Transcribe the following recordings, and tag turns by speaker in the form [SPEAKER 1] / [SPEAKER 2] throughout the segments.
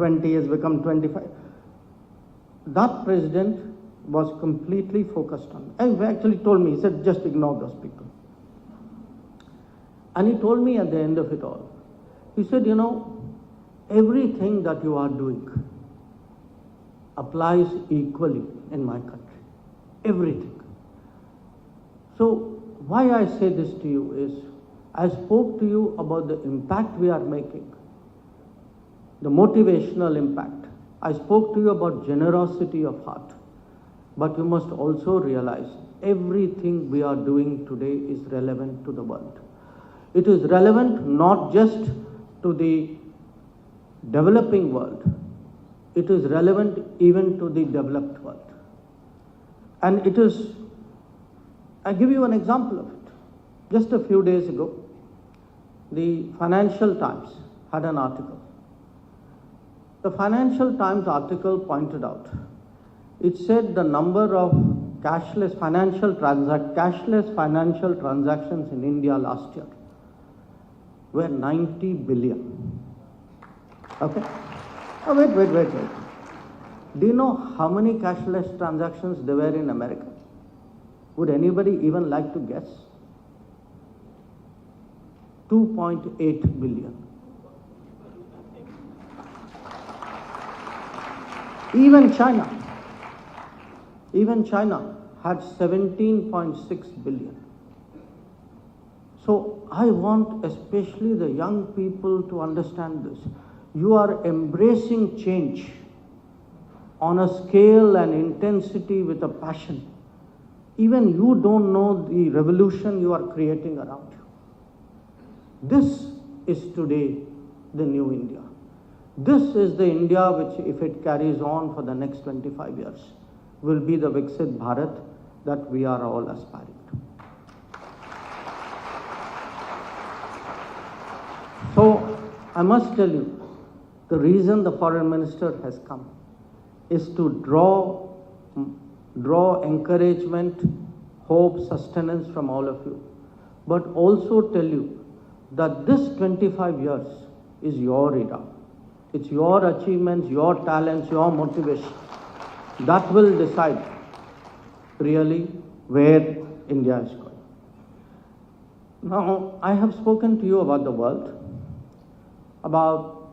[SPEAKER 1] 20 has become 25. That president was completely focused on it. And he actually told me, he said, just ignore those people. And he told me at the end of it all, he said, you know, everything that you are doing applies equally in my country. Everything. So why I say this to you is, I spoke to you about the impact we are making, the motivational impact. I spoke to you about generosity of heart. But you must also realize everything we are doing today is relevant to the world. It is relevant not just to the developing world, it is relevant even to the developed world. And it is, I give you an example of it. Just a few days ago, the Financial Times had an article. The Financial Times article pointed out, it said the number of cashless financial transactions in India last year were 90 billion. Okay? Oh, wait. Do you know how many cashless transactions there were in America? Would anybody even like to guess? 2.8 billion. Even China had 17.6 billion. So I want especially the young people to understand this. You are embracing change on a scale and intensity with a passion. Even you don't know the revolution you are creating around you. This is today the new India. This is the India which, if it carries on for the next 25 years, will be the Viksit Bharat that we are all aspiring to. So, I must tell you, the reason the foreign minister has come is to draw encouragement, hope, sustenance from all of you, but also tell you that this 25 years is your era. It's your achievements, your talents, your motivation that will decide really where India is going. Now, I have spoken to you about the world, about,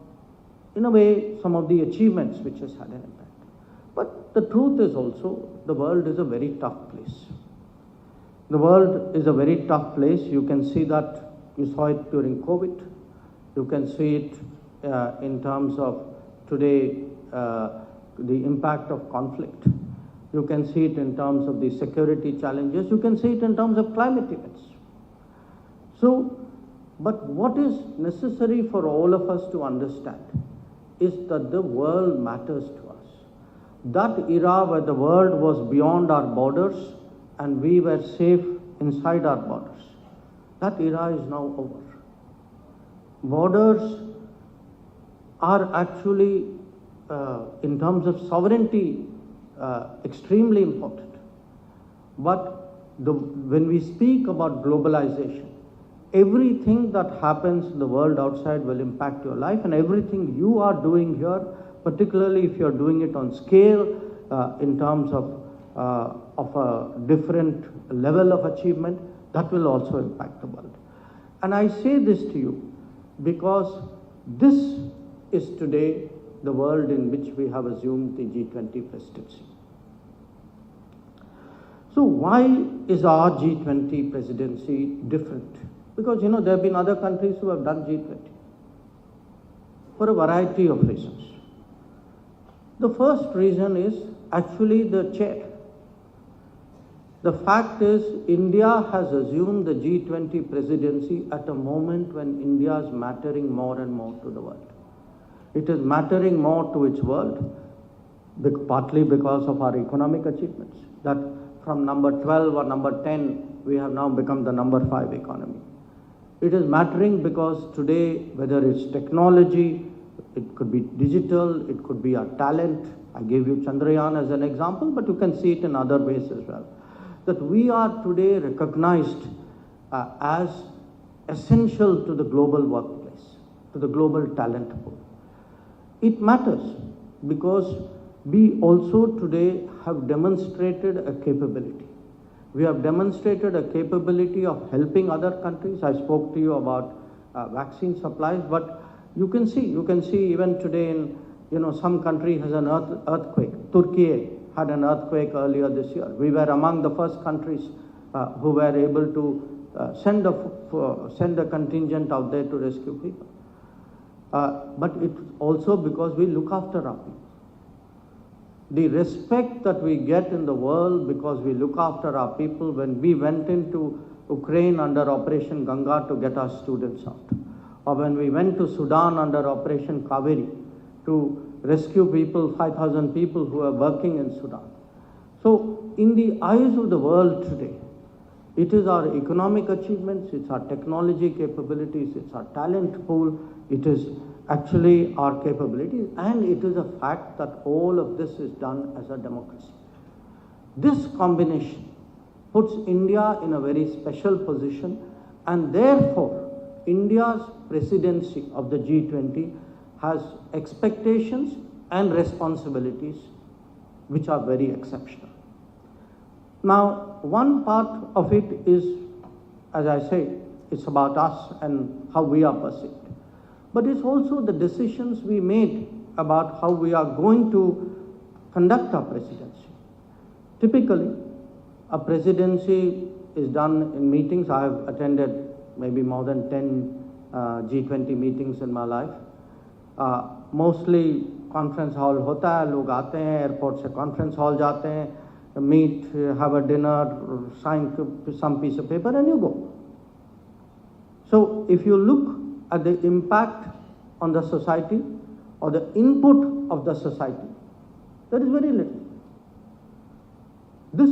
[SPEAKER 1] in a way, some of the achievements which has had an impact. But the truth is also, the world is a very tough place. The world is a very tough place. You can see that, you saw it during COVID. You can see it in terms of today, the impact of conflict. You can see it in terms of the security challenges. You can see it in terms of climate events. So, but what is necessary for all of us to understand is that the world matters to us. That era where the world was beyond our borders and we were safe inside our borders, that era is now over. Borders are actually, in terms of sovereignty, extremely important. But when we speak about globalization, everything that happens in the world outside will impact your life, and everything you are doing here, particularly if you're doing it on scale, in terms of a different level of achievement, that will also impact the world. And I say this to you because this is today the world in which we have assumed the G20 presidency. So why is our G20 presidency different? Because, you know, there have been other countries who have done G20 for a variety of reasons. The first reason is actually the chair. The fact is, India has assumed the G20 presidency at a moment when India is mattering more and more to the world. It is mattering more to its world, partly because of our economic achievements, that from number 12 or number 10, we have now become the number 5 economy. It is mattering because today, whether it's technology, it could be digital, it could be our talent. I gave you Chandrayaan as an example, but you can see it in other ways as well. That we are today recognized as essential to the global workplace, to the global talent pool. It matters because we also today have demonstrated a capability. We have demonstrated a capability of helping other countries. I spoke to you about vaccine supplies, but you can see even today in, some country has an earthquake. Turkey had an earthquake earlier this year. We were among the first countries who were able to send a contingent out there to rescue people. But it's also because we look after our people. The respect that we get in the world because we look after our people. When we went into Ukraine under Operation Ganga to get our students out, or when we went to Sudan under Operation Kaveri to rescue people, 5,000 people who are working in Sudan. So in the eyes of the world today, it is our economic achievements, it's our technology capabilities, it's our talent pool, it is actually our capabilities, and it is a fact that all of this is done as a democracy. This combination puts India in a very special position, and therefore India's presidency of the G20 has expectations and responsibilities which are very exceptional. Now, one part of it is, as I say, it's about us and how we are perceived. But it's also the decisions we made about how we are going to conduct our presidency. Typically, a presidency is done in meetings. I have attended maybe more than 10 G20 meetings in my life. Mostly conference hall होता है, लोग आते हैं, airport से conference hall जाते हैं, meet, have a dinner, sign some piece of paper and you go. So if you look at the impact on the society or the input of the society, there is very little. This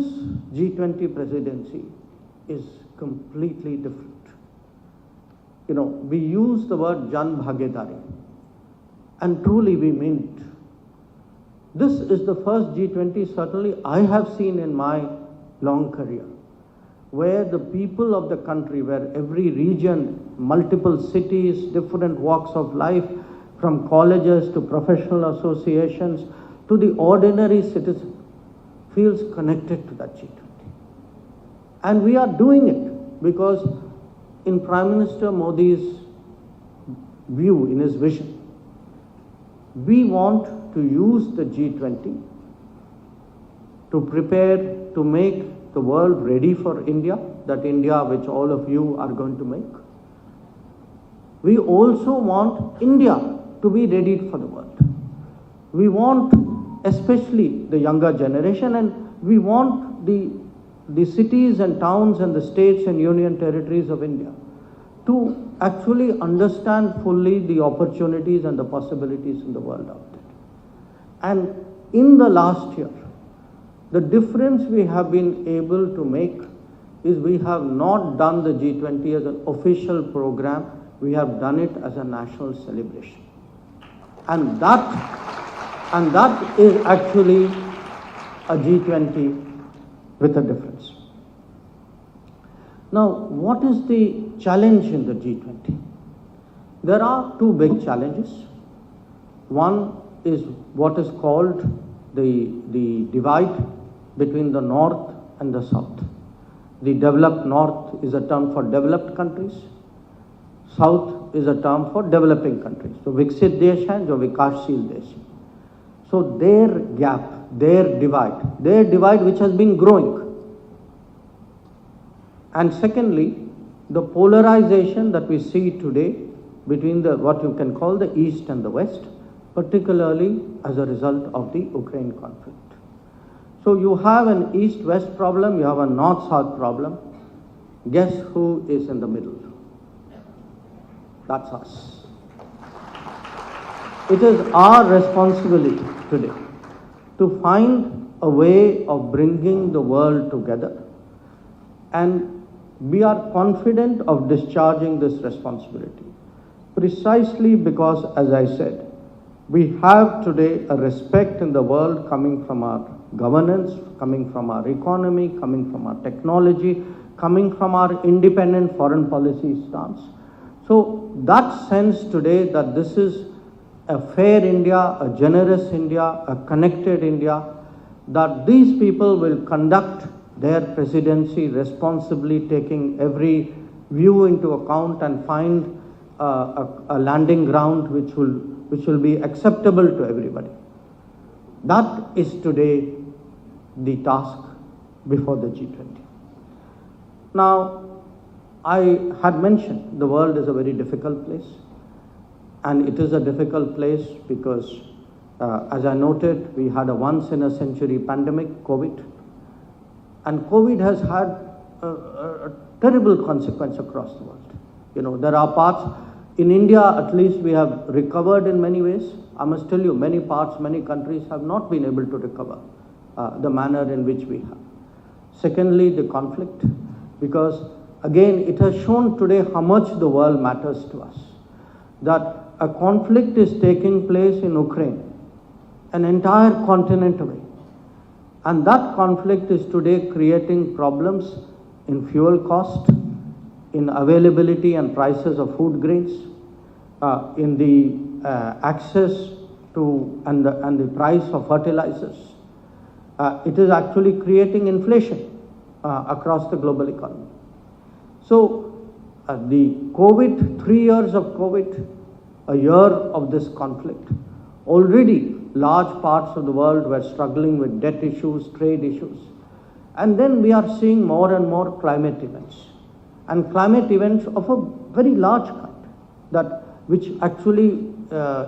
[SPEAKER 1] G20 presidency is completely different. We use the word Jan Bhagidari, and truly we mean it. This is the first G20 certainly I have seen in my long career, where the people of the country, where every region, multiple cities, different walks of life, from colleges to professional associations to the ordinary citizen, feels connected to that G20. And we are doing it because in Prime Minister Modi's view, in his vision, we want to use the G20 to prepare to make the world ready for India, that India which all of you are going to make. We also want India to be ready for the world. We want especially the younger generation, and we want the cities and towns and the states and union territories of India to actually understand fully the opportunities and the possibilities in the world out there. And in the last year, the difference we have been able to make is we have not done the G20 as an official program, we have done it as a national celebration. And that is actually a G20 with a difference. Now, what is the challenge in the G20? There are two big challenges. One is what is called the divide between the North and the South. The developed North is a term for developed countries. South is a term for developing countries. So, Viksit Desh hai, jo Vikashsheel Desh. So, their gap, their divide which has been growing. And secondly, the polarization that we see today between what you can call the East and the West, particularly as a result of the Ukraine conflict. So you have an East-West problem, you have a North-South problem. Guess who is in the middle? That's us. It is our responsibility today to find a way of bringing the world together, and we are confident of discharging this responsibility precisely because, as I said, we have today a respect in the world coming from our governance, coming from our economy, coming from our technology, coming from our independent foreign policy stance. So that sense today that this is a fair India, a generous India, a connected India, that these people will conduct their presidency responsibly, taking every view into account and find a landing ground which will be acceptable to everybody. That is today the task before the G20. Now, I had mentioned the world is a very difficult place, and it is a difficult place because, as I noted, we had a once-in-a-century pandemic, COVID, and COVID has had a terrible consequence across the world. You know, there are parts, in India at least, we have recovered in many ways. I must tell you, many parts, many countries have not been able to recover the manner in which we have. Secondly, the conflict, because again, it has shown today how much the world matters to us. That a conflict is taking place in Ukraine, an entire continent away. And that conflict is today creating problems in fuel cost, in availability and prices of food grains, in the access to and the price of fertilizers. It is actually creating inflation across the global economy. So the COVID, 3 years of COVID, a year of this conflict, already large parts of the world were struggling with debt issues, trade issues. And then we are seeing more and more climate events. And climate events of a very large kind, which actually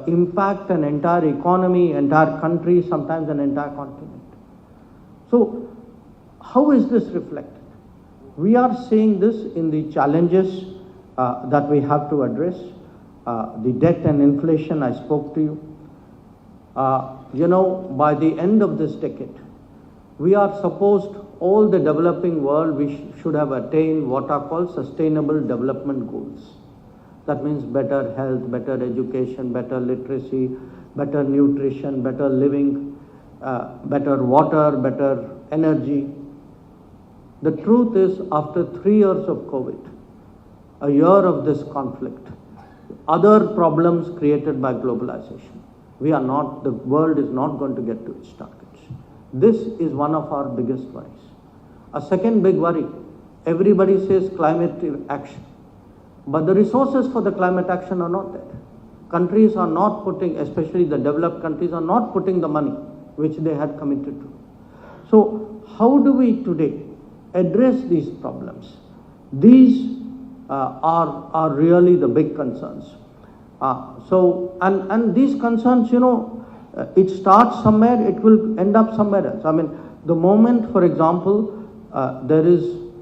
[SPEAKER 1] impact an entire economy, entire country, sometimes an entire continent. So how is this reflected? We are seeing this in the challenges that we have to address. The debt and inflation, I spoke to you. You know, by the end of this decade, we are supposed, all the developing world, we should have attained what are called sustainable development goals. That means better health, better education, better literacy, better nutrition, better living, better water, better energy. The truth is, after 3 years of COVID, a year of this conflict, other problems created by globalization, the world is not going to get to its targets. This is one of our biggest worries. A second big worry, everybody says climate action, but the resources for the climate action are not there. Countries are not putting, especially the developed countries, are not putting the money which they had committed to. So how do we today address these problems? These are really the big concerns. And these concerns, you know, it starts somewhere, it will end up somewhere else. I mean, the moment, for example,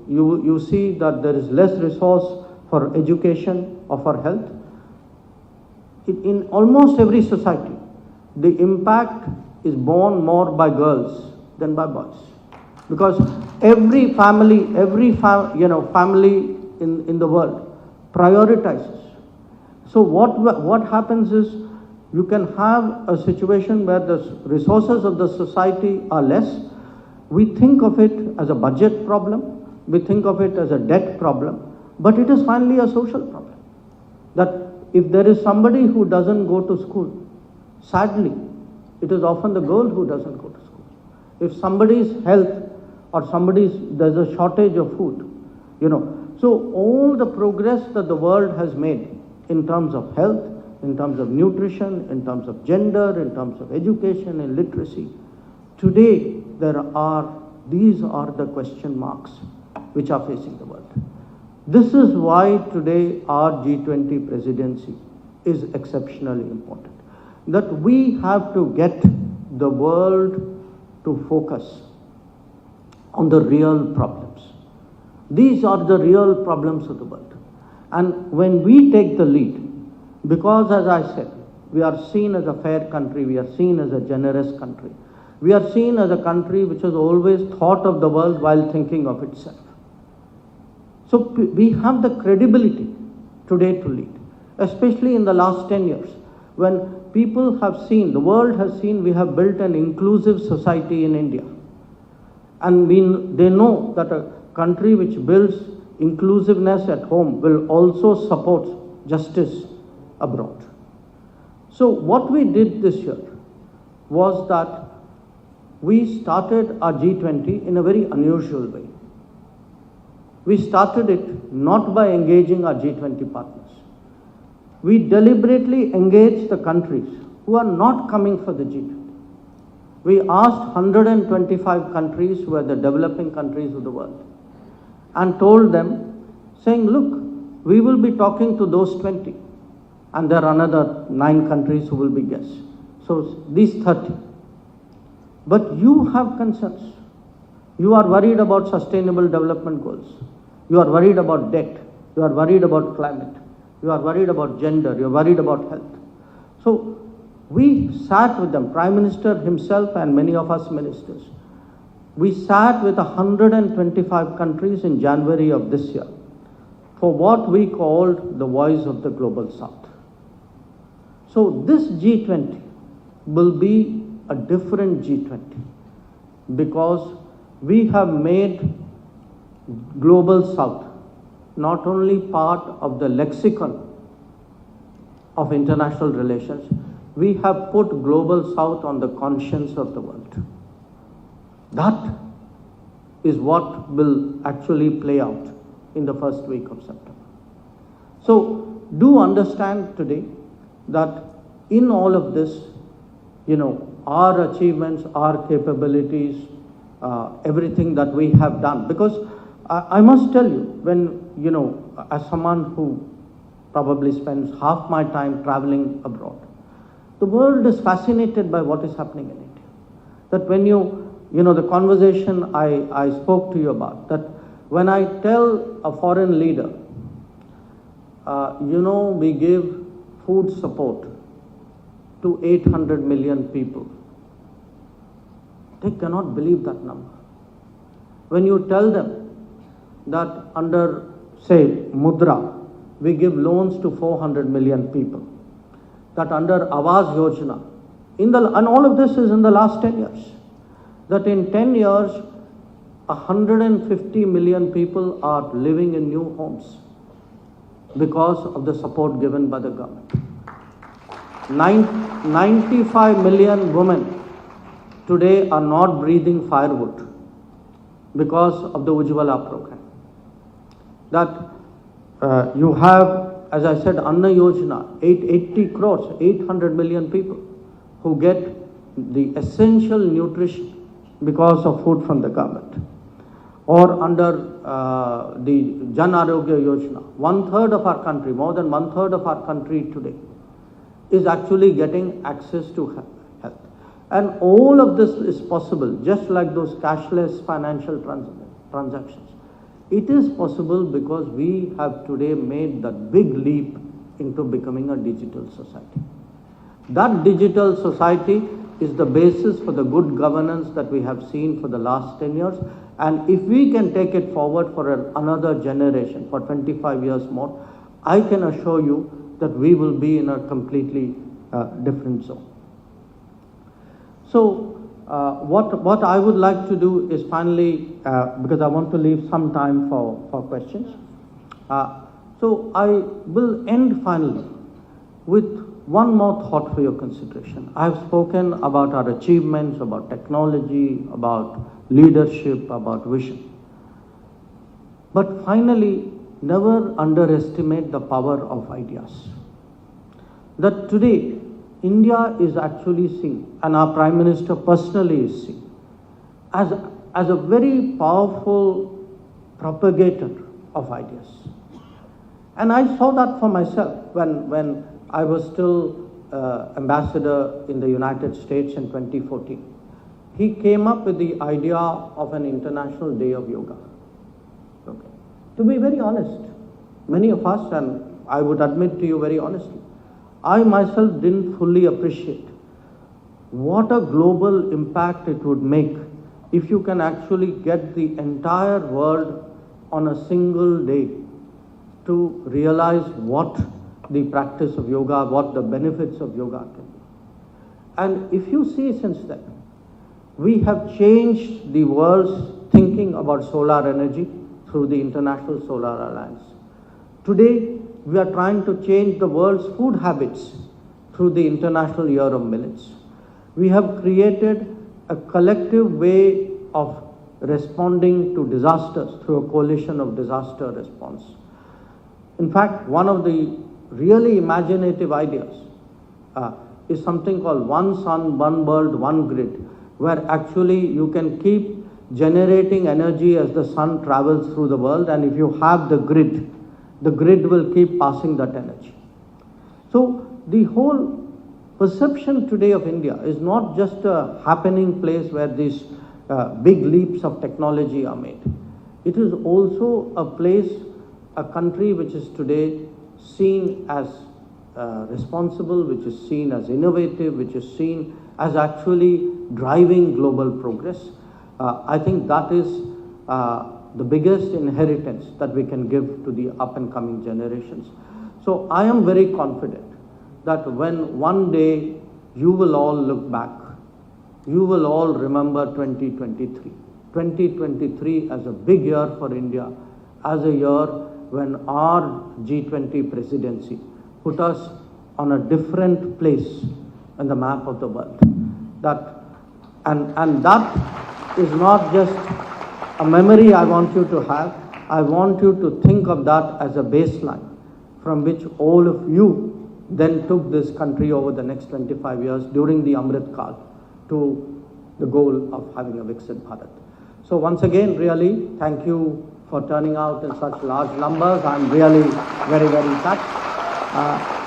[SPEAKER 1] you see that there is less resource for education or for health, in almost every society, the impact is borne more by girls than by boys. Because every family, family in the world prioritizes. So what happens is, you can have a situation where the resources of the society are less. We think of it as a budget problem, we think of it as a debt problem, but it is finally a social problem. That if there is somebody who doesn't go to school, sadly, it is often the girl who doesn't go to school. If somebody's health or there's a shortage of food, you know. So all the progress that the world has made in terms of health, in terms of nutrition, in terms of gender, in terms of education and literacy, today these are the question marks which are facing the world. This is why today our G20 presidency is exceptionally important. That we have to get the world to focus on the real problems. These are the real problems of the world. And when we take the lead, because as I said, we are seen as a fair country, we are seen as a generous country, we are seen as a country which has always thought of the world while thinking of itself. So we have the credibility today to lead, especially in the last 10 years, when people have seen, the world has seen, we have built an inclusive society in India. And they know that a country which builds inclusiveness at home will also support justice abroad. So what we did this year was that we started our G20 in a very unusual way. We started it not by engaging our G20 partners. We deliberately engaged the countries who are not coming for the G20. We asked 125 countries who are the developing countries of the world and told them, saying, look, we will be talking to those 20 and there are another 9 countries who will be guests. So these 30. But you have concerns. You are worried about sustainable development goals. You are worried about debt. You are worried about climate. You are worried about gender. You are worried about health. So we sat with them, Prime Minister himself and many of us ministers. We sat with 125 countries in January of this year for what we called the Voice of the Global South. So this G20 will be a different G20 because we have made Global South not only part of the lexicon of international relations, we have put Global South on the conscience of the world. That is what will actually play out in the first week of September. So do understand today that in all of this, our achievements, our capabilities, everything that we have done, because I must tell you, when, as someone who probably spends half my time traveling abroad, the world is fascinated by what is happening in India. That when the conversation I spoke to you about, that when I tell a foreign leader, we give food support to 800 million people, they cannot believe that number. When you tell them that under, say, Mudra, we give loans to 400 million people, that under Awas Yojana, and all of this is in the last 10 years, that in 10 years, 150 million people are living in new homes because of the support given by the government. 95 million women today are not breathing firewood because of the Ujjwala program. That you have, as I said, Anna Yojana, 80 crores, 800 million people who get the essential nutrition because of food from the government. Or under the Jan Arogya Yojana, 1/3 of our country, more than 1/3 of our country today, is actually getting access to health. And all of this is possible, just like those cashless financial transactions. It is possible because we have today made that big leap into becoming a digital society. That digital society is the basis for the good governance that we have seen for the last 10 years. And if we can take it forward for another generation, for 25 years more, I can assure you that we will be in a completely different zone. So what I would like to do is finally, because I want to leave some time for questions. So I will end finally with one more thought for your consideration. I have spoken about our achievements, about technology, about leadership, about vision. But finally, never underestimate the power of ideas. That today, India is actually seen, and our Prime Minister personally is seen, as a very powerful propagator of ideas. And I saw that for myself when I was still ambassador in the United States in 2014. He came up with the idea of an International Day of Yoga. Okay. To be very honest, many of us, and I would admit to you very honestly, I myself didn't fully appreciate what a global impact it would make if you can actually get the entire world on a single day to realize what the practice of yoga, what the benefits of yoga can be. And if you see since then, we have changed the world's thinking about solar energy through the International Solar Alliance. Today, we are trying to change the world's food habits through the International Year of Millets. We have created a collective way of responding to disasters through a coalition of disaster response. In fact, one of the really imaginative ideas is something called One Sun, One World, One Grid, where actually you can keep generating energy as the sun travels through the world, and if you have the grid will keep passing that energy. So the whole perception today of India is not just a happening place where these big leaps of technology are made. It is also a place, a country which is today seen as responsible, which is seen as innovative, which is seen as actually driving global progress. I think that is the biggest inheritance that we can give to the up and coming generations. So I am very confident that when one day you will all look back, you will all remember 2023. 2023 as a big year for India, as a year when our G20 presidency put us on a different place in the map of the world. And that is not just a memory I want you to have. I want you to think of that as a baseline from which all of you then took this country over the next 25 years during the Amrit Kal to the goal of having a Viksit Bharat. So once again, really, thank you for turning out in such large numbers. I'm really very, very touched.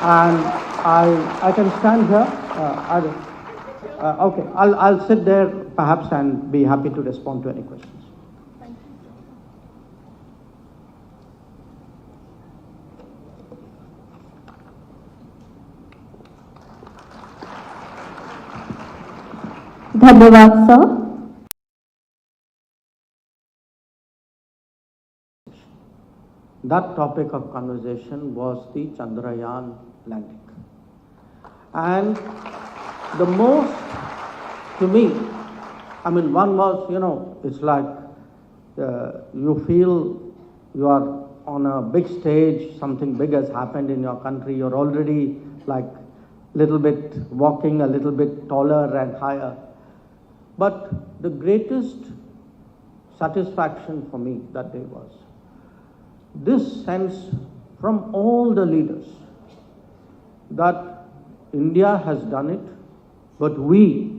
[SPEAKER 1] And I can stand here. Okay, I'll sit there perhaps and be happy to respond to any questions.
[SPEAKER 2] धन्यवाद sir.
[SPEAKER 1] That topic of conversation was the Chandrayaan landing. And the most, to me, I mean, one was, it's like you feel you are on a big stage, something big has happened in your country, you're already like little bit walking a little bit taller and higher. But the greatest satisfaction for me that day was this sense from all the leaders that India has done it, but we,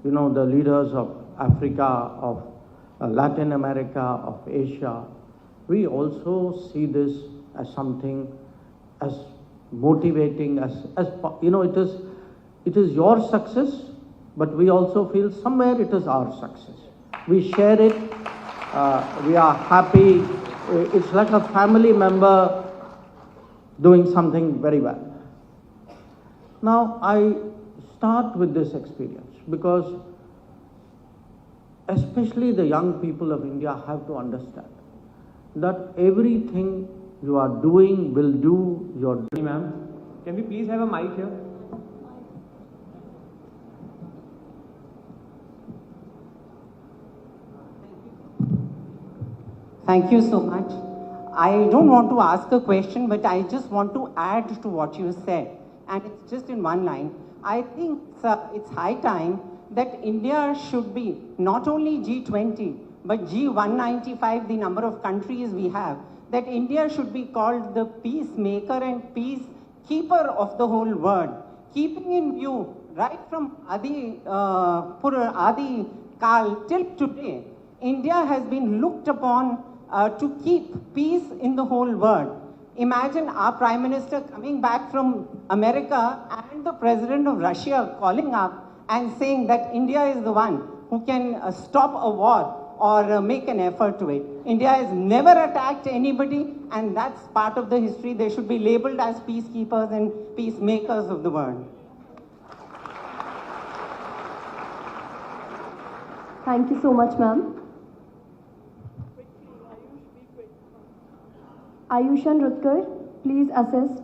[SPEAKER 1] the leaders of Africa, of Latin America, of Asia, we also see this as something as motivating, as it is your success, but we also feel somewhere it is our success. We share it, we are happy. It's like a family member doing something very well. Now, I start with this experience because especially the young people of India have to understand that everything you are doing will do your...
[SPEAKER 3] Ma'am, can we please have a mic here?
[SPEAKER 4] Thank you so much. I don't want to ask a question, but I just want to add to what you said. And it's just in one line. I think it's high time that India should be not only G20, but G195, the number of countries we have, that India should be called the peacemaker and peacekeeper of the whole world. Keeping in view, right from Adi Kal till today, India has been looked upon to keep peace in the whole world. Imagine our Prime Minister coming back from America and the President of Russia calling up and saying that India is the one who can stop a war or make an effort to it. India has never attacked anybody, and that's part of the history. They should be labeled as peacekeepers and peacemakers of the world.
[SPEAKER 2] Thank you so much, ma'am. Ayushan Rutkar, please assist.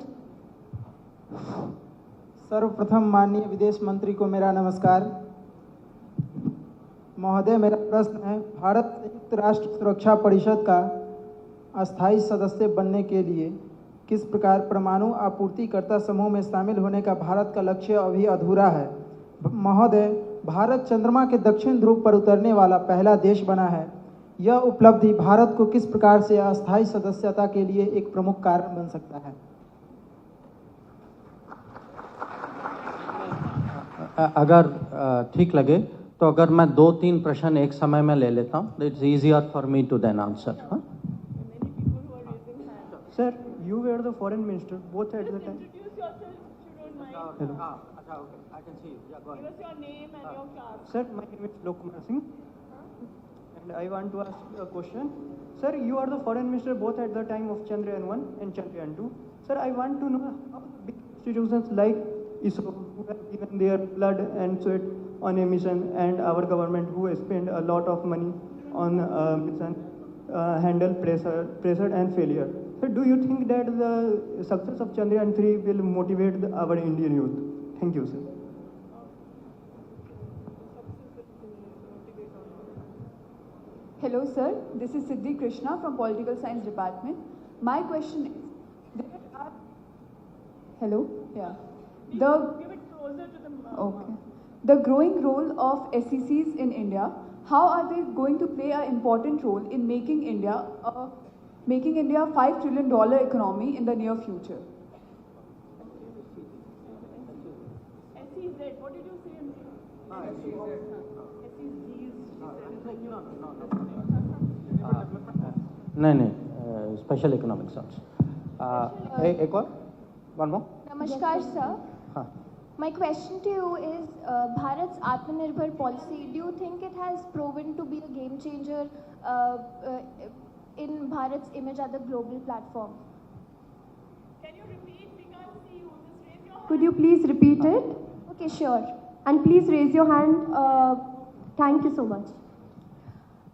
[SPEAKER 5] सर्वप्रथम माननीय विदेश मंत्री को मेरा नमस्कार। महोदय, मेरा प्रश्न है, भारत संयुक्त राष्ट्र सुरक्षा परिषद का अस्थायी सदस्य बनने के लिए किस प्रकार परमाणु आपूर्तिकर्ता समूह में शामिल होने का भारत का लक्ष्य अभी अधूरा है। महोदय, भारत चंद्रमा के दक्षिण ध्रुव पर उतरने वाला पहला देश बना है। यह उपलब्धि भारत को किस प्रकार से अस्थायी सदस्यता के लिए एक प्रमुख कारण बन सकता है।
[SPEAKER 1] अगर ठीक लगे तो अगर मैं 2-3 प्रश्न एक समय में ले लेता हूँ, it's easier for me to then answer.
[SPEAKER 3] Sir, you were the foreign minister both at the time.
[SPEAKER 6] Introduce yourself if you don't mind.
[SPEAKER 3] Hello.
[SPEAKER 1] Okay, I can see you. Yeah, go
[SPEAKER 6] Give us your name and your class.
[SPEAKER 3] Sir, my name is Lokumar Singh. And I want to ask a question. Sir, you are the foreign minister both at the time of Chandrayaan 1 and Chandrayaan 2. Sir, I want to know how big institutions like ISRO, who have given their blood and sweat on a mission, and our government, who has spent a lot of money on mission, handle pressure and failure. Sir, do you think that the success of Chandrayaan 3 will motivate our Indian youth? Thank you, sir.
[SPEAKER 7] Hello, sir. This is Siddhi Krishna from Political Science Department. My question is, there are... Hello? Yeah.
[SPEAKER 6] Give it closer to the
[SPEAKER 7] Okay. The growing role of SECs in India, how are they going to play an important role in making India a $5 trillion economy in the near future?
[SPEAKER 6] SEZ, what did you say?
[SPEAKER 1] नहीं, special economic zones. एक और, one more.
[SPEAKER 8] Namaskar, sir.
[SPEAKER 1] हाँ,
[SPEAKER 8] My question to you is, Bharat's Atmanirbhar policy, do you think it has proven to be a game changer in Bharat's image at the global platform?
[SPEAKER 6] Can you repeat? We can't see you. Just raise your hand.
[SPEAKER 2] Could you please repeat it?
[SPEAKER 8] Okay, sure.
[SPEAKER 2] And please raise your hand. Thank you so much.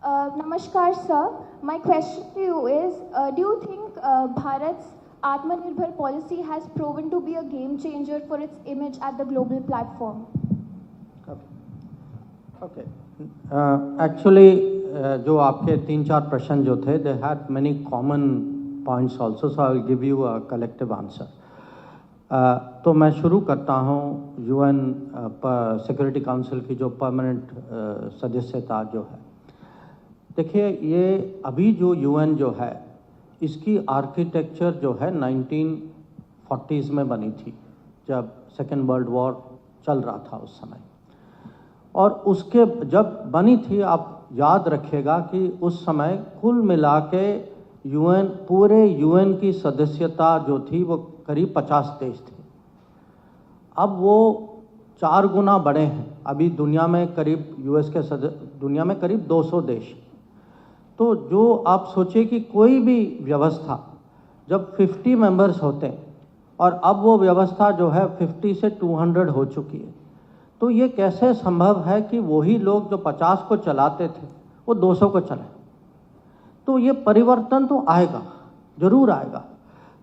[SPEAKER 8] Namaskar, sir. My question to you is, do you think Bharat's Atmanirbhar policy has proven to be a game changer for its image at the global platform?
[SPEAKER 1] Okay. Actually, जो आपके 3-4 प्रश्न जो थे, they had many common points also, so I will give you a collective answer. तो मैं शुरू करता हूँ UN सिक्योरिटी काउंसिल की जो परमानेंट सदस्यता जो है। देखिए, ये अभी जो UN जो है, इसकी आर्किटेक्चर जो है 1940s में बनी थी, जब सेकेंड वर्ल्ड वॉर चल रहा था उस समय। और उसके जब बनी थी, आप याद रखिएगा कि उस समय कुल मिला के UN, पूरे UN की सदस्यता जो थी वो करीब 50 देश थे। अब वो 4 गुना बढ़े हैं। अभी दुनिया में करीब दुनिया में करीब 200 देश। तो जो आप सोचिए कि कोई भी व्यवस्था जब 50 मेंबर्स होते हैं और अब वो व्यवस्था जो है 50 से 200 हो चुकी है, तो ये कैसे संभव है कि वही लोग जो 50 को चलाते थे वो 200 को चलाएं। तो ये परिवर्तन तो आएगा, ज़रूर आएगा।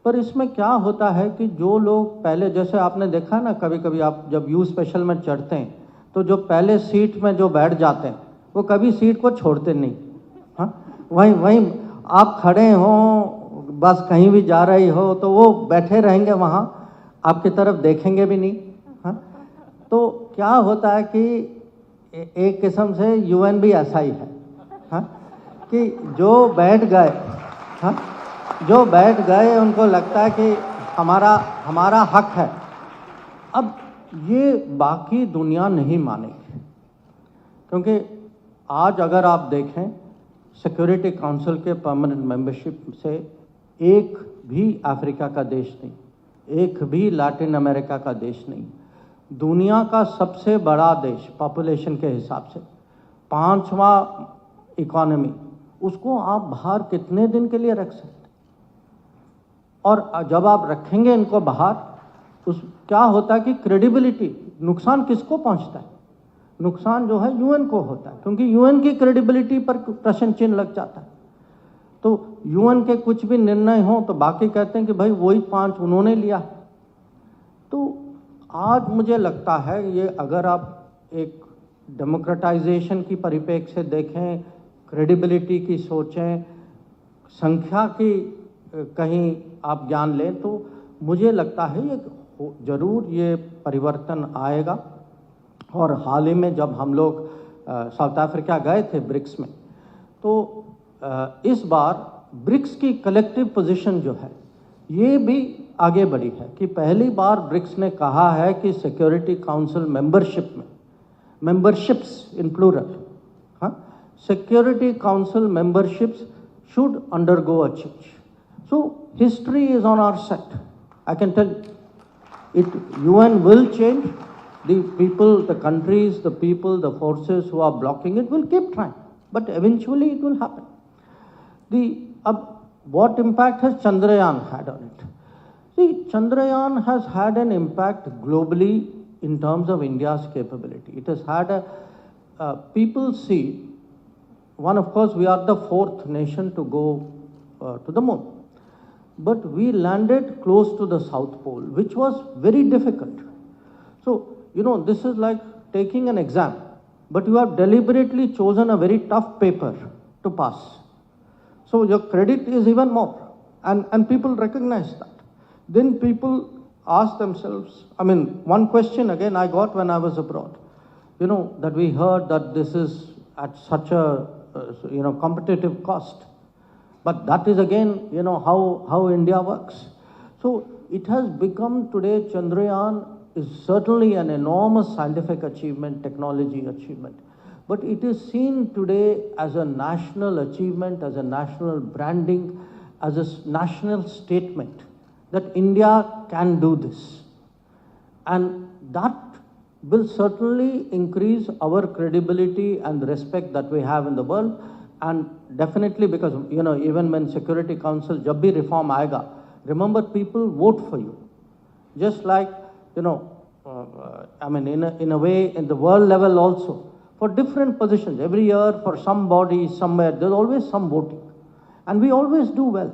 [SPEAKER 1] पर इसमें क्या होता है कि जो लोग पहले, जैसे आपने देखा ना, कभी कभी आप जब यू स्पेशल में चढ़ते हैं तो जो पहले सीट में जो बैठ जाते हैं वो कभी सीट को छोड़ते नहीं। हाँ, वहीं आप खड़े हों, बस कहीं भी जा रही हो तो वो बैठे रहेंगे वहाँ, आपकी तरफ देखेंगे भी नहीं। हाँ, तो क्या होता है कि एक किस्म से UN भी ऐसा ही है। हाँ, कि जो बैठ गए, हाँ, जो बैठ गए उनको लगता है कि हमारा हक है। अब ये बाकी दुनिया नहीं मानेगी, क्योंकि आज अगर आप देखें सिक्योरिटी काउंसिल के परमानेंट मेंबरशिप से एक भी अफ्रीका का देश नहीं, एक भी लैटिन अमेरिका का देश नहीं, दुनिया का सबसे बड़ा देश पॉपुलेशन के हिसाब से, 5वां इकोनॉमी, उसको आप बाहर कितने दिन के लिए रख सकते? और जब आप रखेंगे इनको बाहर, क्या होता है कि क्रेडिबिलिटी, नुकसान किसको पहुंचता है? नुकसान जो है UN को होता है, क्योंकि UN की क्रेडिबिलिटी पर प्रश्न चिन्ह लग जाता है। तो UN के कुछ भी निर्णय हो तो बाकी कहते हैं कि भाई वही 5 उन्होंने लिया। तो आज मुझे लगता है ये, अगर आप एक डेमोक्रेटाइजेशन की परिप्रेक्ष्य से देखें, क्रेडिबिलिटी की सोचें, संख्या की कहीं आप ज्ञान लें तो मुझे लगता है ये जरूर ये परिवर्तन आएगा। और हाल ही में जब हम लोग साउथ अफ्रीका गए थे ब्रिक्स में, तो इस बार ब्रिक्स की कलेक्टिव पोजीशन जो है ये भी आगे बढ़ी है कि पहली बार ब्रिक्स ने कहा है कि सिक्योरिटी काउंसिल मेंबरशिप में, मेंबरशिप्स इन प्लूरल, हाँ, security council memberships should undergo a change. So history is on our side. I can tell you, UN will change. The people, the countries, the people, the forces who are blocking it will keep trying, but eventually it will happen. What impact has Chandrayaan had on it? See, Chandrayaan has had an impact globally in terms of India's capability. It has had people see. One, of course, we are the fourth nation to go to the moon. But we landed close to the South Pole, which was very difficult. So, this is like taking an exam, but you have deliberately chosen a very tough paper to pass. So, your credit is even more. And people recognize that. Then people ask themselves, one question again I got when I was abroad, that we heard that this is at such a competitive cost. But that is again, how India works. So it has become today, Chandrayaan is certainly an enormous scientific achievement, technology achievement. But it is seen today as a national achievement, as a national branding, as a national statement that India can do this. And that will certainly increase our credibility and respect that we have in the world. And definitely, because even when Security Council jab bhi reform aayega, remember, people vote for you. Just like in a way in the world level also, for different positions every year, for some body somewhere there's always some voting, and we always do well.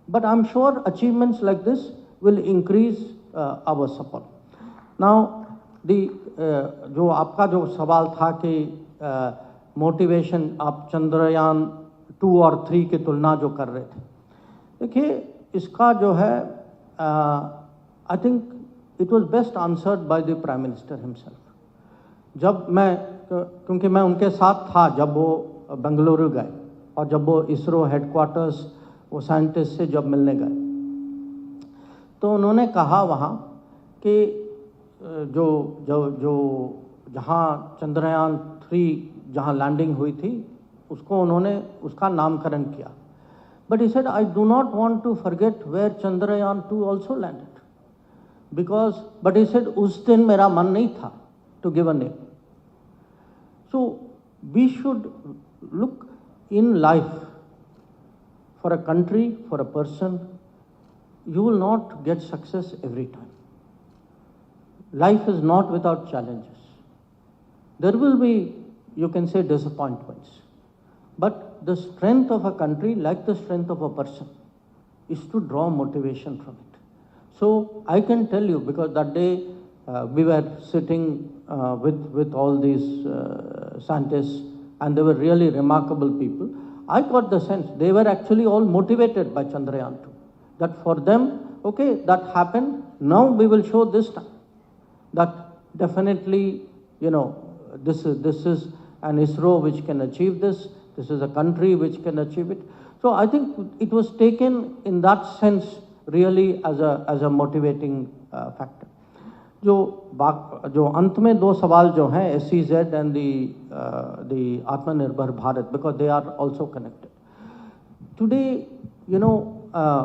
[SPEAKER 1] But I'm sure achievements like this will increase our support. Now, जो आपका जो सवाल था कि motivation आप चंद्रयान 2 और 3 की तुलना जो कर रहे थे, देखिए इसका जो है I think it was best answered by the prime minister himself. जब क्योंकि मैं उनके साथ था जब वो बेंगलुरु गए और जब वो इसरो हेडक्वार्टर्स वो साइंटिस्ट से जब मिलने गए, तो उन्होंने कहा वहाँ कि जो जहाँ चंद्रयान 3 जहाँ लैंडिंग हुई थी उसको उन्होंने उसका नामकरण किया. But he said I do not want to forget where Chandrayaan 2 also landed because, but he said उस दिन मेरा मन नहीं था to give a name. So we should look in life for a country, for a person, you will not get success every time. Life is not without challenges. There will be, you can say, disappointments. But the strength of a country, like the strength of a person, is to draw motivation from it. So I can tell you, because that day we were sitting with all these scientists, and they were really remarkable people. I got the sense they were actually all motivated by Chandrayaan 2. That for them, okay, that happened, now we will show this time that definitely, this is an ISRO which can achieve this, this is a country which can achieve it. So I think it was taken in that sense really as a motivating factor. जो अंत में 2 सवाल जो हैं, SEZ and the Atmanirbhar Bharat, because they are also connected. Today,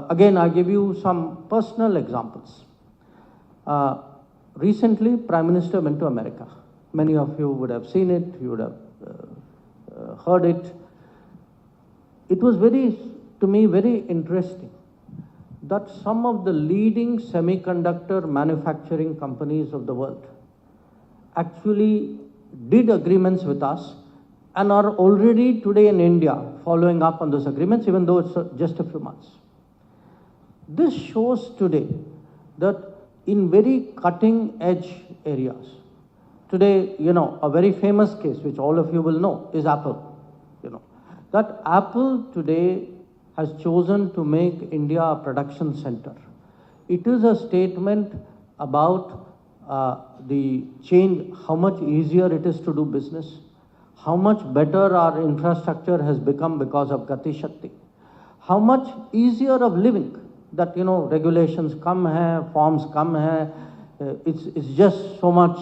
[SPEAKER 1] again, I give you some personal examples. Recently, Prime Minister went to America. Many of you would have seen it, you would have heard it. It was to me, very interesting that some of the leading semiconductor manufacturing companies of the world actually did agreements with us and are already today in India following up on those agreements, even though it's just a few months. This shows today that in very cutting edge areas, today, a very famous case which all of you will know is Apple. That Apple today has chosen to make India a production center. It is a statement about the change, how much easier it is to do business, how much better our infrastructure has become because of Gati Shakti, how much easier of living, that, you know, regulations come hai, forms come hai, it's just so much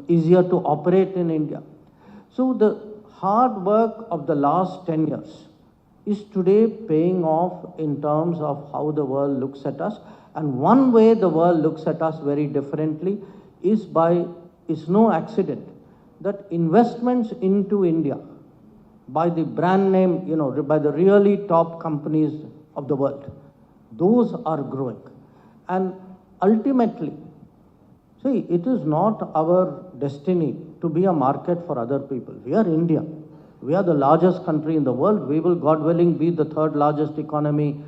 [SPEAKER 1] easier to operate in India. So the hard work of the last 10 years is today paying off in terms of how the world looks at us. And one way the world looks at us very differently is it's no accident that investments into India by the brand name, you know, by the really top companies of the world, those are growing. And ultimately, see, it is not our destiny to be a market for other people. We are India. We are the largest country in the world. We will, God willing, be the third largest economy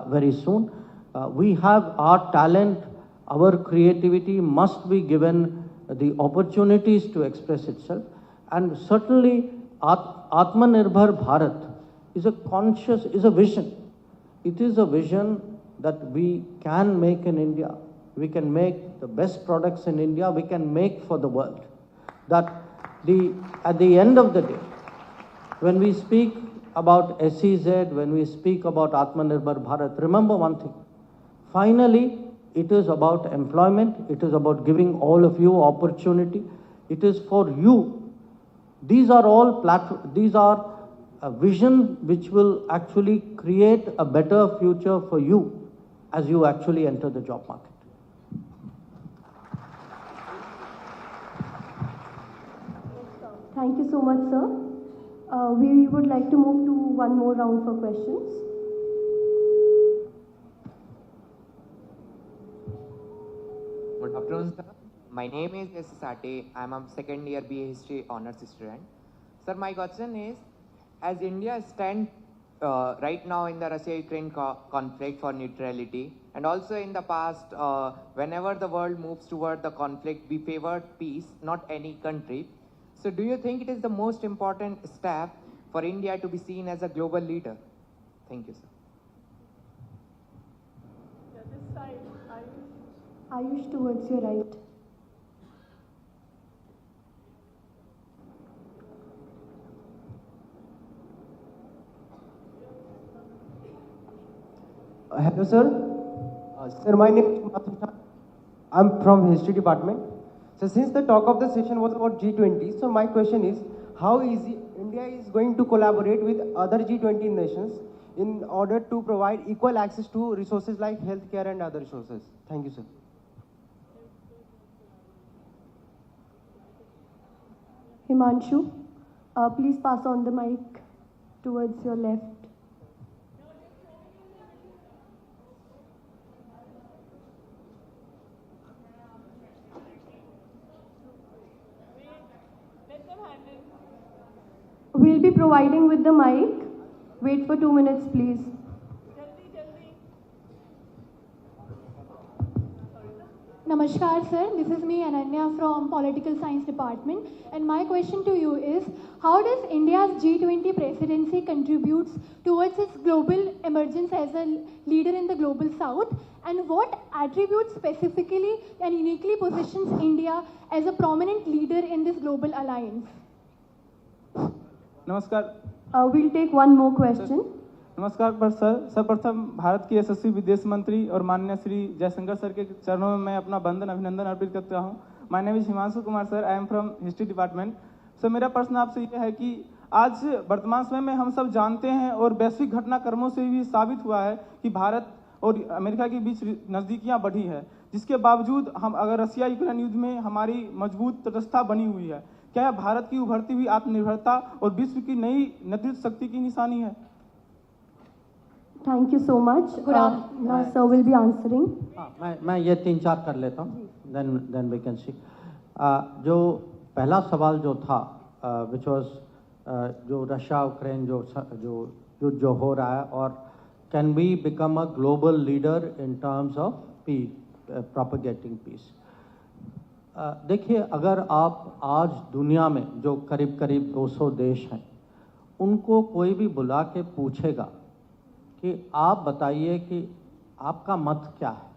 [SPEAKER 1] very soon. We have our talent, our creativity must be given the opportunities to express itself. And certainly, Atmanirbhar Bharat is a vision. It is a vision that we can make in India. We can make the best products in India. We can make for the world. That at the end of the day, when we speak about SEZ, when we speak about Atmanirbhar Bharat, remember one thing. Finally, it is about employment. It is about giving all of you opportunity. It is for you. These are all these are a vision which will actually create a better future for you as you actually enter the job market.
[SPEAKER 2] Thank you so much, sir. We would like to move to one more round for questions.
[SPEAKER 9] Good afternoon, sir. My name is S. Sate. I am a second year BA History Honours student. Sir, my question is, as India stands right now in the Russia-Ukraine conflict for neutrality, and also in the past, whenever the world moves toward the conflict, we favored peace, not any country. So do you think it is the most important step for India to be seen as a global leader? Thank you, sir.
[SPEAKER 6] Yeah, this side,
[SPEAKER 2] Ayush, towards your right.
[SPEAKER 10] Hello, sir. Sir, my name is Umar. I'm from History Department. So, since the talk of the session was about G20, so my question is, how easy India is going to collaborate with other G20 nations in order to provide equal access to resources like healthcare and other resources? Thank you, sir.
[SPEAKER 2] Himanshu, please pass on the mic towards your left.
[SPEAKER 6] let them handle.
[SPEAKER 2] We'll be providing with the mic. Wait for 2 minutes, please.
[SPEAKER 6] Jaldi, jaldi.
[SPEAKER 11] Namaskar, sir. This is me, Ananya, from Political Science Department. And my question to you is, how does India's G20 presidency contributes towards its global emergence as a leader in the global south? And what attributes specifically and uniquely positions India as a prominent leader in this global alliance?
[SPEAKER 12] नमस्कार.
[SPEAKER 2] We'll take one more question.
[SPEAKER 12] नमस्कार पर sir, सर्वप्रथम भारत के यशस्वी विदेश मंत्री और माननीय Shri Jaishankar sir के चरणों में मैं अपना वंदन अभिनंदन अर्पित करता हूं. My name is Himanshu Kumar sir. I am from history department. Sir, मेरा प्रश्न आपसे यह है कि आज वर्तमान समय में हम सब जानते हैं और वैश्विक घटनाक्रमों से भी साबित हुआ है कि भारत और अमेरिका के बीच नज़दीकियां बढ़ी है, जिसके बावजूद हम अगर रसिया यूक्रेन युद्ध में हमारी मजबूत तटस्थता बनी हुई है, क्या यह भारत की उभरती हुई आत्मनिर्भरता और विश्व की नई नेतृत्व शक्ति की निशानी है?
[SPEAKER 2] Thank you so much. Now sir will be answering.
[SPEAKER 1] मैं ये 3-4 कर लेता हूँ, then we can see. जो पहला सवाल जो था, which was जो रशिया यूक्रेन जो युद्ध जो हो रहा है, और can we become a global leader in terms of peace, propagating peace. देखिए, अगर आप आज दुनिया में जो करीब 200 देश हैं, उनको कोई भी बुला के पूछेगा कि आप बताइए कि आपका मत क्या है।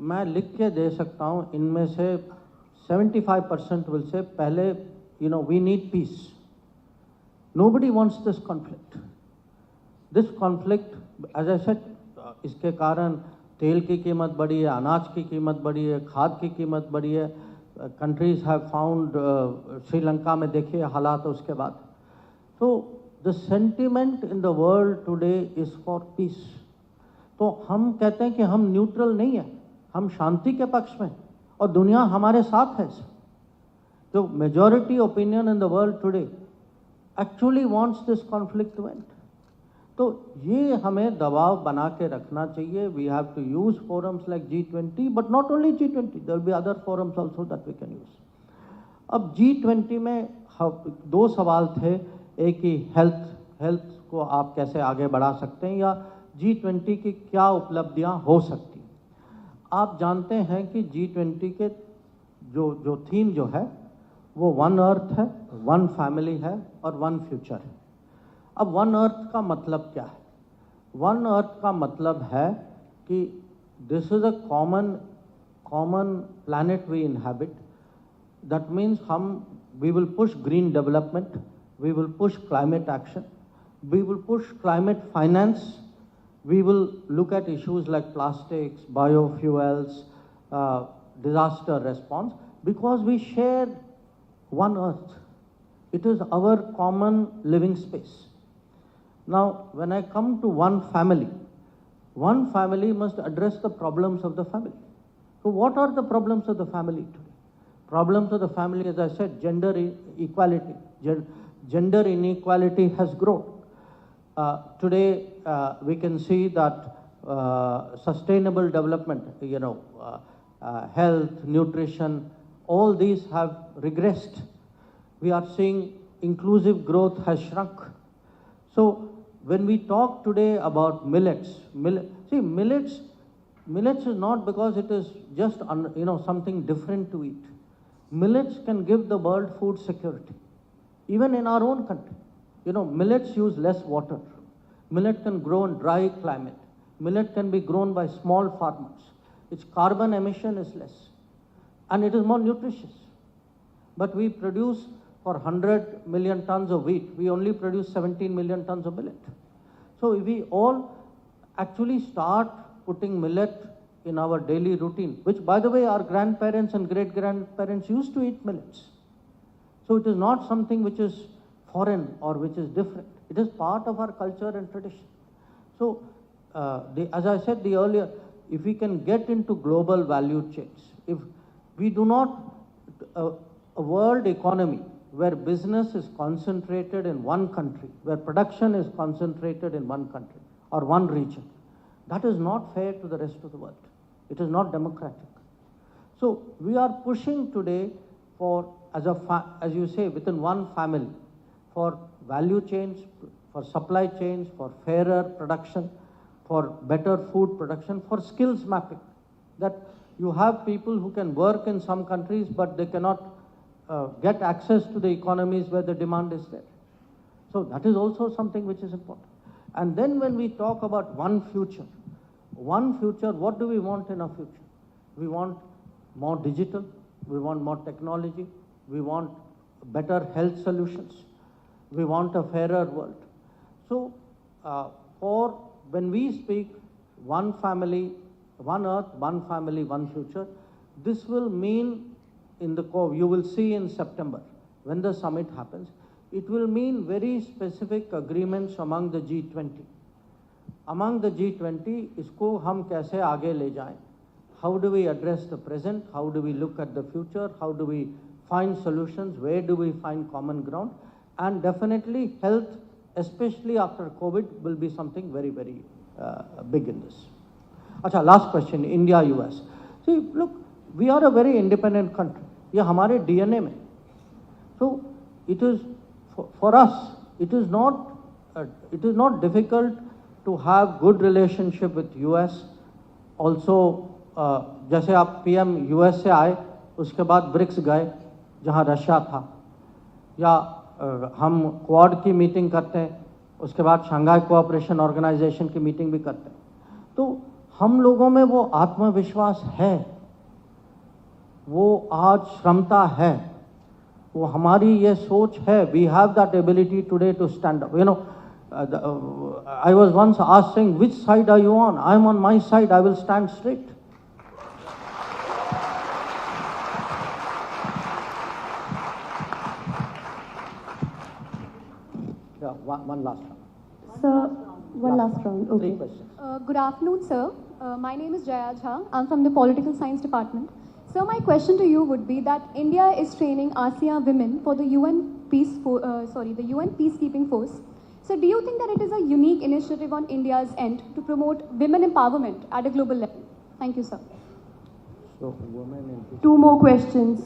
[SPEAKER 1] मैं लिख के दे सकता हूँ, इनमें से 75% विल से पहले we need peace. Nobody wants this conflict. This conflict, as I said, इसके कारण तेल की कीमत बढ़ी है, अनाज की कीमत बढ़ी है, खाद की कीमत बढ़ी है। Countries have found, श्रीलंका में देखिए हालात उसके बाद। So the sentiment in the world today is for peace. तो हम कहते हैं कि हम न्यूट्रल नहीं है, हम शांति के पक्ष में, और दुनिया हमारे साथ है। तो majority opinion in the world today actually wants this conflict to end. तो ये हमें दबाव बना के रखना चाहिए। We have to use forums like G20, but not only G20, there will be other forums also that we can use. अब G20 में दो सवाल थे, एक ही हेल्थ को आप कैसे आगे बढ़ा सकते हैं, या G20 की क्या उपलब्धियां हो सकती हैं। आप जानते हैं कि G20 के जो थीम जो है वो वन अर्थ है, वन फैमिली है और वन फ्यूचर है। अब वन अर्थ का मतलब क्या है? वन अर्थ का मतलब है कि this is a common planet we inhabit. That means we will push green development, we will push climate action, we will push climate finance, we will look at issues like plastics, biofuels, disaster response, because we share one earth. It is our common living space. Now, when I come to one family must address the problems of the family. So what are the problems of the family today? Problems of the family, as I said, gender equality. Gender inequality has grown. Today, we can see that sustainable development, health, nutrition, all these have regressed. We are seeing inclusive growth has shrunk. So when we talk today about millets is not because it is just something different to eat. Millets can give the world food security, even in our own country. Millets use less water. Millet can grow in dry climate. Millet can be grown by small farmers. Its carbon emission is less, and it is more nutritious. But we produce, for 100 million tons of wheat, we only produce 17 million tons of millet. So if we all actually start putting millet in our daily routine, which by the way our grandparents and great-grandparents used to eat millets. So it is not something which is foreign or which is different. It is part of our culture and tradition. So as I said earlier, if we can get into global value chains, if we do not, a world economy where business is concentrated in one country, where production is concentrated in one country or one region, that is not fair to the rest of the world. It is not democratic. So we are pushing today for, as you say, within one family, for value chains, for supply chains, for fairer production, for better food production, for skills mapping. That you have people who can work in some countries, but they cannot get access to the economies where the demand is there. So that is also something which is important. And then when we talk about one future, what do we want in our future? We want more digital, we want more technology, we want better health solutions, we want a fairer world. So when we speak one family, one earth, one family, one future, this will mean you will see in September, when the summit happens, it will mean very specific agreements among the G20. Among the G20, isko hum kaise aage le jaएं? How do we address the present? How do we look at the future? How do we find solutions? Where do we find common ground? And definitely health, especially after COVID, will be something very, very big in this. Acha, last question, India-US. See, look, we are a very independent country. ये हमारे DNA में. So it is for us. It is not difficult to have good relationship with US. Also, जैसे आप PM US से आए, उसके बाद BRICS गए, जहाँ रशिया था, या हम क्वाड की मीटिंग करते हैं, उसके बाद शंघाई कोऑपरेशन ऑर्गेनाइजेशन की मीटिंग भी करते हैं। तो हम लोगों में वो आत्मविश्वास है, वो आज क्षमता है, वो हमारी ये सोच है। We have that ability today to stand up. I was once asked saying, which side are you on? I'm on my side, I will stand straight. Yeah, one last round.
[SPEAKER 2] Sir, one last round. Okay.
[SPEAKER 1] 3 questions.
[SPEAKER 11] Good afternoon, sir. My name is Jaya Jha. I'm from the Political Science Department. Sir, my question to you would be that India is training ASEAN women for the UN peacekeeping force. So, do you think that it is a unique initiative on India's end to promote women empowerment at a global level? Thank you, sir.
[SPEAKER 1] So, women in
[SPEAKER 2] 2 more questions.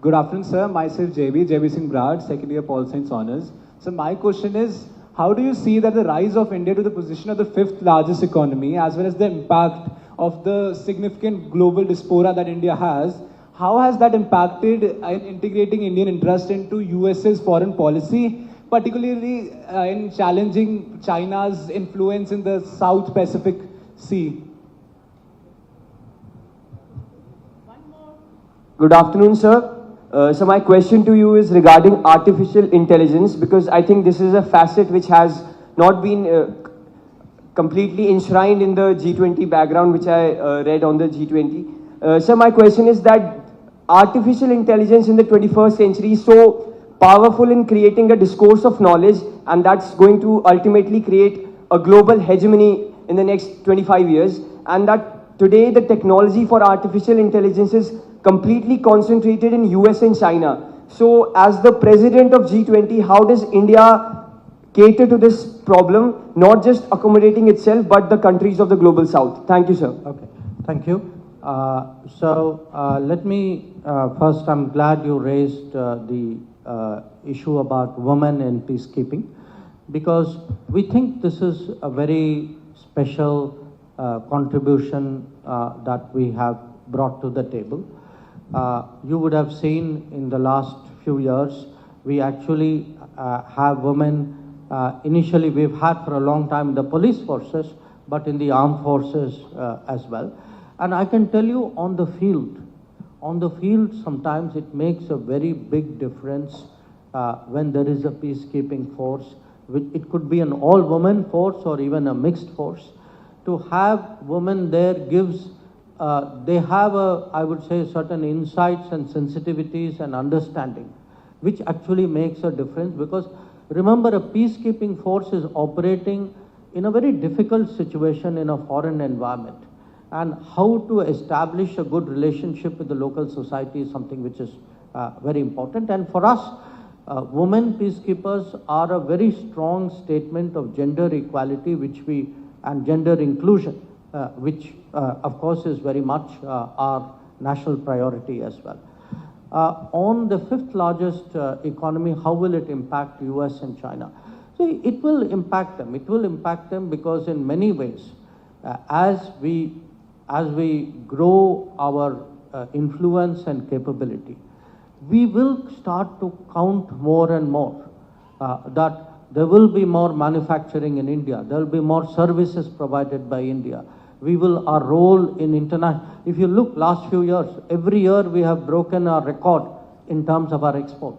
[SPEAKER 13] Good afternoon, sir. Myself, JB Singh Brad, second year Pol Science Honours. So my question is, how do you see that the rise of India to the position of the 5th largest economy, as well as the impact of the significant global diaspora that India has, how has that impacted in integrating Indian interest into US's foreign policy, particularly in challenging China's influence in the South Pacific Sea?
[SPEAKER 10] Good afternoon, sir. So my question to you is regarding artificial intelligence, because I think this is a facet which has not been completely enshrined in the G20 background, which I read on the G20. So my question is that artificial intelligence in the 21st century is so powerful in creating a discourse of knowledge, and that's going to ultimately create a global hegemony in the next 25 years, and that today the technology for artificial intelligence is completely concentrated in US and China. So as the president of G20, how does India cater to this problem, not just accommodating itself, but the countries of the global south? Thank you, sir.
[SPEAKER 1] Okay, thank you. Let me, first, I'm glad you raised the issue about women in peacekeeping, because we think this is a very special contribution that we have brought to the table. You would have seen in the last few years, we actually have women, initially we've had for a long time in the police forces, but in the armed forces as well. And I can tell you on the field sometimes it makes a very big difference when there is a peacekeeping force. It could be an all-woman force or even a mixed force. To have women there gives they have I would say, certain insights and sensitivities and understanding, which actually makes a difference, because remember, a peacekeeping force is operating in a very difficult situation in a foreign environment, and how to establish a good relationship with the local society is something which is very important. And for us, women peacekeepers are a very strong statement of gender equality, and gender inclusion, which of course is very much our national priority as well. On the 5th largest economy, how will it impact US and China? So it will impact them. It will impact them because in many ways, as we grow our influence and capability, we will start to count more and more that there will be more manufacturing in India. There will be more services provided by India. Our role in international, if you look last few years, every year we have broken our record in terms of our export.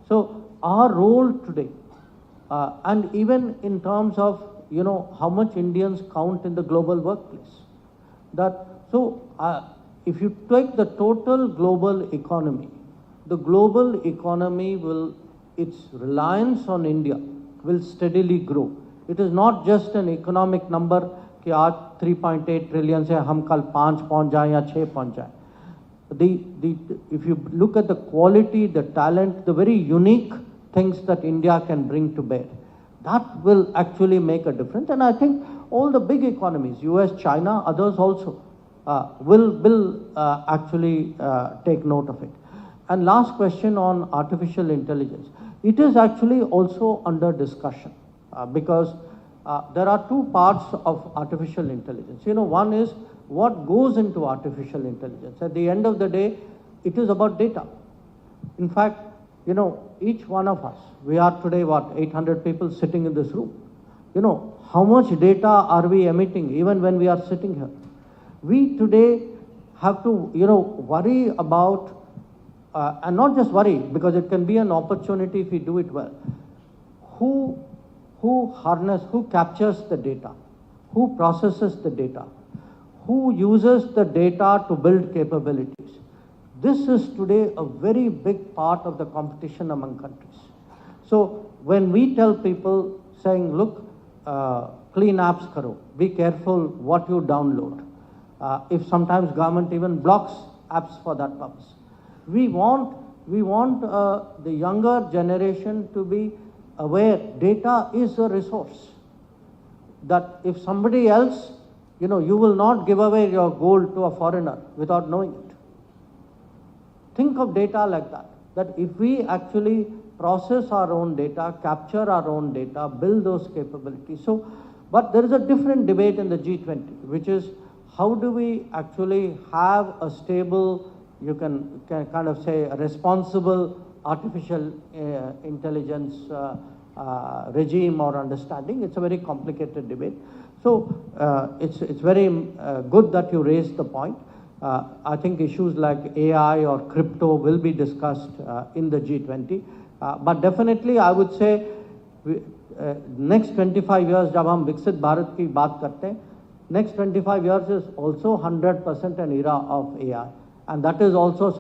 [SPEAKER 1] So our role today, and even in terms of, how much Indians count in the global workplace. If you take the total global economy, the global economy its reliance on India will steadily grow. It is not just an economic number कि आज 3.8 trillion से हम कल 5 पहुंच जाएं या 6 पहुंच जाएं. If you look at the quality, the talent, the very unique things that India can bring to bear, that will actually make a difference. And I think all the big economies, US, China, others also, will actually take note of it. And last question on artificial intelligence. It is actually also under discussion because there are 2 parts of artificial intelligence. One is what goes into artificial intelligence. At the end of the day, it is about data. In fact, you know, each one of us, we are today what, 800 people sitting in this room. You know, how much data are we emitting even when we are sitting here? We today have to, you know, worry about, and not just worry, because it can be an opportunity if we do it well. Who captures the data? Who processes the data? Who uses the data to build capabilities? This is today a very big part of the competition among countries. So when we tell people saying, look, clean apps karo, be careful what you download. If sometimes government even blocks apps for that purpose. We want the younger generation to be aware data is a resource. That if somebody else, you know, you will not give away your gold to a foreigner without knowing it. Think of data like that. That if we actually process our own data, capture our own data, build those capabilities. So, but there is a different debate in the G20, which is how do we actually have a stable, you can kind of say, a responsible artificial intelligence regime or understanding. It's a very complicated debate. So it's very good that you raised the point. I think issues like AI or crypto will be discussed in the G20. But definitely I would say next 25 years जब हम विकसित भारत की बात करते हैं, next 25 years is also 100% an era of AI, and that is also